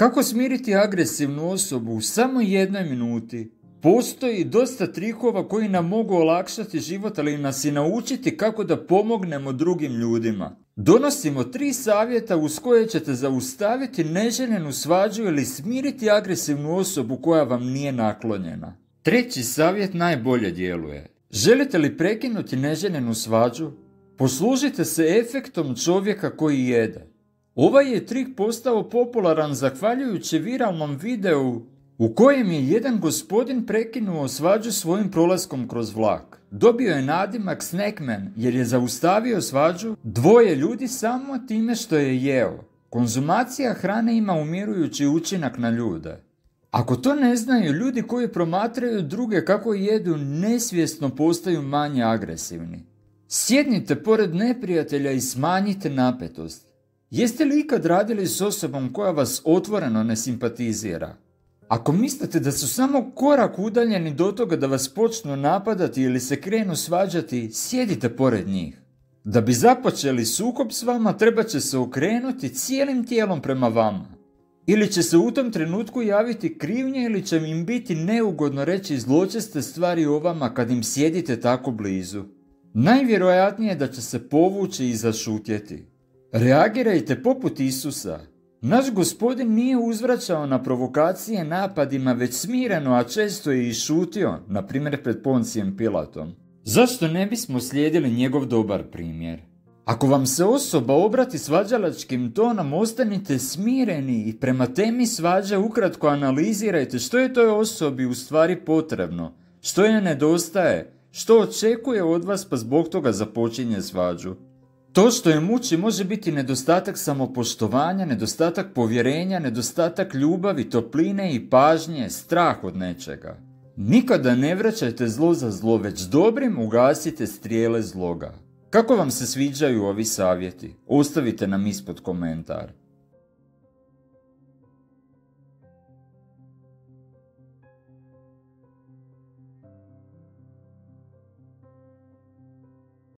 Kako smiriti agresivnu osobu u samo jednoj minuti? Postoji dosta trikova koji nam mogu olakšati život, ali nas i naučiti kako da pomognemo drugim ljudima. Donosimo 3 savjeta uz koje ćete zaustaviti neželjenu svađu ili smiriti agresivnu osobu koja vam nije naklonjena. 3. savjet najbolje djeluje. Želite li prekinuti neželjenu svađu? Poslužite se efektom čovjeka koji jede. Ovaj je trik postao popularan zahvaljujući viralnom videu u kojem je jedan gospodin prekinuo svađu svojim prolaskom kroz vlak. Dobio je nadimak Snackman jer je zaustavio svađu 2 ljudi samo time što je jeo. Konzumacija hrane ima umirujući učinak na ljude. Ako to ne znaju, ljudi koji promatraju druge kako jedu nesvjesno postaju manje agresivni. Sjednite pored neprijatelja i smanjite napetost. Jeste li ikad radili s osobom koja vas otvoreno ne simpatizira? Ako mislite da su samo korak udaljeni do toga da vas počnu napadati ili se krenu svađati, sjedite pored njih. Da bi započeli sukob s vama, treba će se okrenuti cijelim tijelom prema vama. Ili će se u tom trenutku javiti krivnje ili će im biti neugodno reći zločeste stvari o vama kad im sjedite tako blizu. Najvjerojatnije je da će se povući i zašutjeti. Reagirajte poput Isusa. Naš gospodin nije uzvraćao na provokacije napadima, već smireno, a često je i šutio, na primjer pred Poncijem Pilatom. Zašto ne bismo slijedili njegov dobar primjer? Ako vam se osoba obrati svađalačkim tonom, ostanite smireni i prema temi svađe ukratko analizirajte što je toj osobi u stvari potrebno, što je nedostaje, što očekuje od vas pa zbog toga započinje svađu. To što je muči može biti nedostatak samopoštovanja, nedostatak povjerenja, nedostatak ljubavi, topline i pažnje, strah od nečega. Nikada ne vraćajte zlo za zlo, već dobrim ugasite strijele zloga. Kako vam se sviđaju ovi savjeti? Ostavite nam ispod komentar.